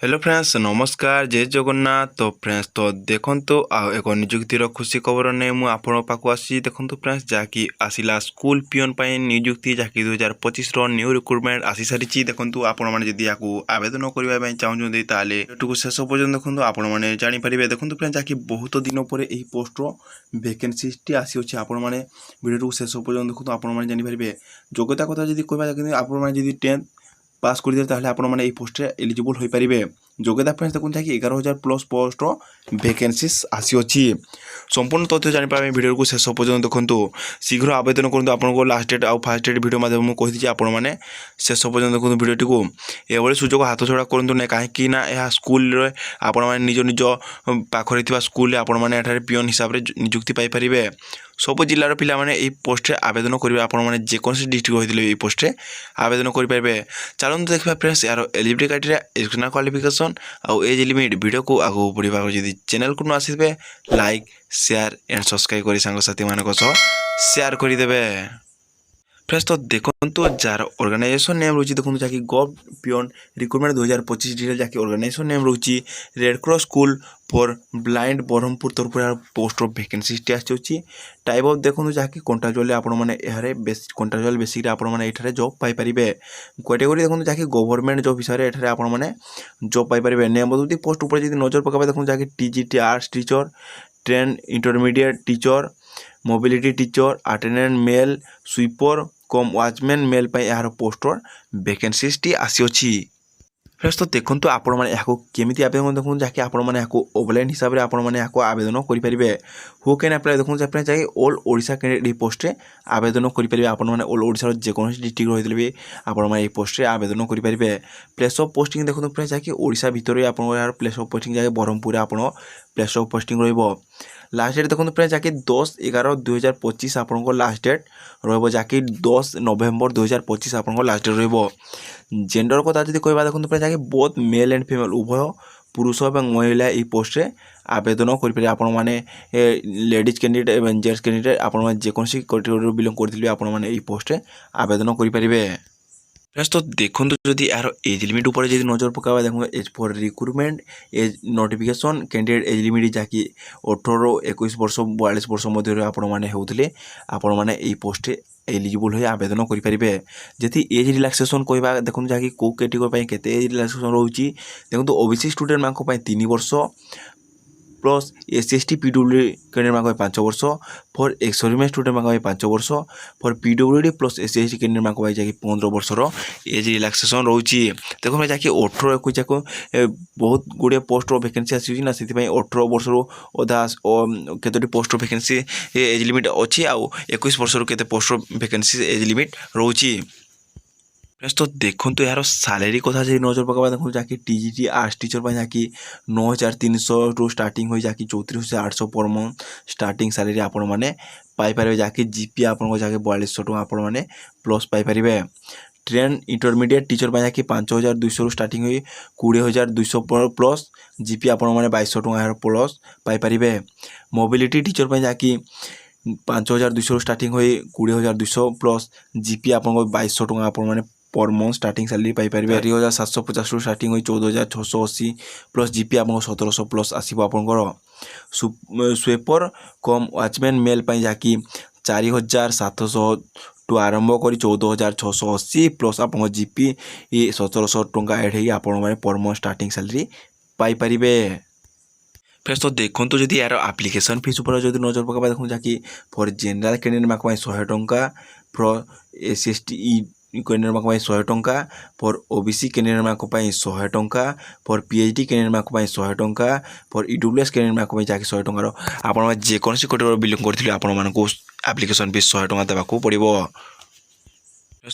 Hello friends नमस्कार जय जगन्नाथ। तो फ्रेंड्स तो देखो एक निजुक्तिर खुशी खबर नहीं मुझे आपण पाक आसी देखो फ्रेंड्स जहाँकि आसला स्कूल पिओन निजुक्ति जहाँकि 2025 न्यू रिक्रुटमेंट आसी सारी देखो आपण मैंने जदि आवेदन करने चाहते ताकि शेष पर्यटन देखो आपण मैंने जानीपारे देखो फ्रेंड्स जहाँकि बहुत दिन पर यही पोस्टर भैकेन्सी आसी आपण मैंने भिडियो शेष पर्यटन देखो आपण मैंने जानीपारे योग्यता कथा जब कह आप 10th पास कर दिए आपण मैंने पोस्ट एलिजिबल हो पारे। योग्यता फ्रेंड्स देखो कि 11,000 प्लस पोस्ट भैकेन्सीज आसी संपूर्ण तथ्य जानीपारे भिडियो को शेष पर्यटन देखो शीघ्र आवेदन करूँ आपको लास्ट डेट आउ फास्ट डेट भिडियो माध्यम कही आपण मैंने शेष पर्यटन देखो भिडियोटी को एभली सुजोग हाथ छड़ा करूँ ना कहीं यह स्कूल आपण मैंने निज निज पाखे स्कूल आपण मैंने पिओन हिसाब से निजुक्ति पाइपर सब जिलार पिला माने ये पोस्ट आवेदन करेंगे आपण मैंने जेकोसी डिस्ट्रिक्ट होते ये पोस्ट आवेदन करेंगे। चलते देखा फ्रेंड्स यार एलिजिबिलिटी क्राइटेरिया एजुकेशनल क्वालिफिकेशन आउ एज लिमिट वीडियो को आगे बढ़ा जब चैनल को आसबे लाइक शेयर एंड सब्सक्राइब कर सांगसाथी मान शेयर करदे। फ्रेंड्स तो देखो जार ऑर्गेनाइजेशन नेम रोची देखो जहाँकि गव पिओन रिक्रुटमेंट 2025 डिटेल जहाँकि ऑर्गेनाइजेशन नेम रोची red cross school for blind Brahmapur तरफ पोस्ट ऑफ भैकेन्सी आसी टाइप ऑफ देखो जहाँकि कंट्राक्चुअल आपण मैंने कंट्राक्चुअल बेसिक आपण मैंने ये जॉब पाइपर कैटेगोरी देखो जहाँकि गवर्नमेंट जॉब हिसाब से आपण मैंने जॉब पाइपर नेम बदलती पोस्ट ऊपर जब नजर पकाबे देखो जहाँकि TGT arts teacher trained intermediate teacher mobility teacher attendant male sweeper cum watchman male यार पोस्टर भैकेन्सी आसी। फ्रेंड्स तो देखो आपण मैंने केमी आवेदन देखो जहाँकि आपण मैंने ऑफलाइन हिसाब से आपण मैंने आवेदन करेंगे हु कैन अप्लाई देखो जहाँकि ऑल ओडिशा कैंडिडेट पोस्ट आवेदन करेंगे आपण मैंने ऑल ओडिशा जेकोसी डिस्ट्रिक्ट रही भी आपण मैंने पोस्ट आवेदन करेंगे। प्लेस ऑफ पोस्टिंग देखो फ्रेंड्स जहाँकि ओडिशा भितर आप प्लेस ऑफ पोस्टिंग जहाँकि ब्रह्मपुर आप प्लेस ऑफ पोस्टिंग रही। लास्ट डेट देखो फ्रेंड्स जहाँकि 10/11/2025 आपको लास्ट डेट रही 10 नवेम्बर 2025 आपको लास्ट डेट रही। जेंडर कथा जब कह देखो फ्रेंड्स जहाँकि बोथ मेल एंड फीमेल उभय पुरुष और महिला ये पोस्ट आवेदन करेंगे आपण मैंने लेडीज कैंडिडेट और जेंट्स कैंडिडेट आप जेकोसी कैटेगरी बिलोंग करते आपण मैंने ये पोस्ट आवेदन करेंगे। फ्रेंड्स तो देखो जदि यार एज लिमिट ऊपर जब नजर पकाबा देखो age for recruitment age notification candidate age limit जहाँकि 18-21 वर्ष 42 वर्ष मध्य आपण मैंने होते आपण मैंने ये पोस्ट एलिजिबल हो आवेदन करेंगे। जदि एज रिलैक्सेशन कहवा देखो जहाँकि कौ कैटेगरी केते एज रिलैक्सेशन रोचे देखो ओबीसी स्टूडेंट मानक 3 वर्ष प्लस SC/ST PWD कैंडिडेट मानक 5 वर्ष फॉर एक्स सर्विसमैन स्टूडेंट मानक 5 वर्ष for PWD plus SC/ST candidate मानक जहाँकि 15 वर्षर एज रिलैक्सेशन रोचे देखो जहाँकि 18-21 जाक बहुत गुड़े पोस्ट भैकेन्सी आसी ना से 18 वर्ष अधा केतोटी पोस्ट भैकेन्सी एज लिमिट अच्छी आउ 21 वर्ष केते पोस्ट भैकेन्सी एज लिमिट रोचे। फ्रेंड्स तो देखो यार सैलरी कथा जब नजर पकाबा देखो जहाँकि टीजीटी आर्ट्स टीचर जहाँकि 9,300 टू स्टार्टिंग हो जहाँकि 34,800 पर मंथ स्टार्टिंग सैलरी आपण मैंने पाइपर जहाँकि जीपी आपको जहाँकि 4,200 टका आपण मैंने plus Piper. Train intermediate teacher जहाँकि 5,200 स्टार्टिंग हुई 20,200 प्लस जीपी आपण मैंने 2,200 टका प्लस पाइपर। मोबिलिटी टीचर जहाँकि 5,200 स्टार्टिंग हुई 20,200 प्लस जीपी आपको 2,200 टका आपण मैंने पर मंथ स्टार्टिंग सैलरी पाइपर। 3,750 टू स्टार्टिंग हुई 14,680 प्लस जीपी आपको 1,700 प्लस आसो आपंकर। स्वेपर कम वाचमैन मेल जहाँकि 4,700 टू आरंभ कर 14,680 प्लस आप जीपी 1,700 टका एड हो आप पर month starting salary Piper. Friends तो देखो जदि यार आप्लिकेसन फीस ऊपर जब नजर पकाबा देखो जहाँकि फॉर जेनराल कैंडिडेट मानक 100 टका फॉर SC/ST कैंडिडेट मानक 100 टका फॉर ओबीसी कैंडिडेट मानक 100 टका फॉर PhD कैंडिडेट मानक 100 टका फॉर EWS कैंडिडेट मानक जहाँकि 100 टकार आप जेकोसी कैटेगरी बिलोंग करते आपको आप्लिकेसन फीस 100 टका देवाक पड़ो।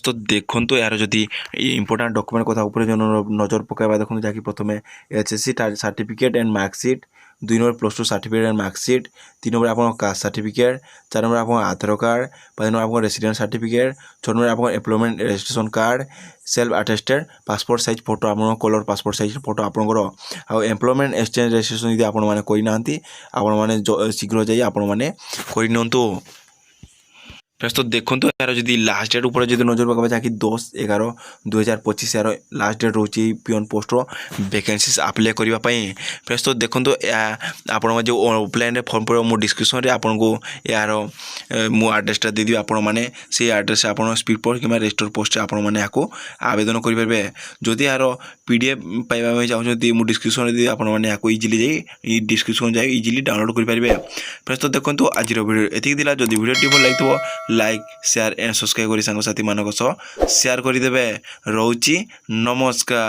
तो देखो यार जदि इंपोर्टेंट डॉक्यूमेंट कथा ऊपर जो नजर पकाबा देखो जहाँकि प्रथम HSC certificate and marksheet 2 number +2 certificate and marksheet 3 number आप कास्ट सर्टिफिकेट 4 नंबर आप आधार कार्ड 5 नंबर आप रेसिडेंट सर्टिफिकेट 6 नंबर आप employment registration card self attested passport size photo आप कलर पासपोर्ट साइज फोटो आपंकर आउ एम्प्लॉयमेंट एक्सचेंज रजिस्ट्रेशन यदि आपने शीघ्र जाइए आपने कर। ଫ୍ରେଣ୍ଡସ୍ ତ ଦେଖନ୍ତୁ ଏହାର ଯଦି ଲାଷ୍ଟ ଡେଟ୍ ଉପରେ ଯଦି ନଜର ପକାଇବା ଯାହାକି 10/11/2025 ଏହାର ଲାଷ୍ଟ ଡେଟ୍ ରହୁଛି ପିଅନ୍ ପୋଷ୍ଟର ଭେକେନ୍ସିଜ୍ ଆପ୍ଲାଏ କରିବା ପାଇଁ। ଫ୍ରେଣ୍ଡସ୍ ତ ଦେଖନ୍ତୁ ଆପଣଙ୍କ ଯେଉଁ ଅଫଲାଇନ୍ରେ ଫର୍ମ ପଡ଼ିବ ମୁଁ ଡିସ୍କ୍ରିପ୍ସନ୍ରେ ଆପଣଙ୍କୁ ଏହାର ମୁଁ ଆଡ୍ରେସ୍ଟା ଦେଇଦେବି। ଆପଣମାନେ ସେଇ ଆଡ୍ରେସ୍ରେ ଆପଣ ସ୍ପିଡ୍ ପୋଷ୍ଟ କିମ୍ବା ରେଜିଷ୍ଟର ପୋଷ୍ଟରେ ଆପଣମାନେ ଏହାକୁ ଆବେଦନ କରିପାରିବେ। ଯଦି ଏହାର PDF ପାଇବା ପାଇଁ ଚାହୁଁଛନ୍ତି ମୁଁ ଡିସ୍କ୍ରିପ୍ସନ୍ରେ ଦେବି, ଆପଣମାନେ ଏହାକୁ ଇଜିଲି ଯାଇ ଏଇ ଡିସ୍କ୍ରିପ୍ସନ୍ ଯାଇ ଇଜିଲି ଡାଉନଲୋଡ଼ କରିପାରିବେ। ଫ୍ରେଣ୍ଡସ୍ ତ ଦେଖନ୍ତୁ ଆଜିର ଭିଡ଼ିଓ ଏତିକି ଥିଲା। ଯଦି ଭିଡ଼ିଓଟି ଭଲ ଲାଗିଥିବ ଲାଇକ୍ ସେୟାର ଏଣ୍ଡ ସବସ୍କ୍ରାଇବ୍ କରି ସାଙ୍ଗସାଥିମାନଙ୍କ ସହ ସେୟାର କରିଦେବେ। ରହୁଛି ନମସ୍କାର।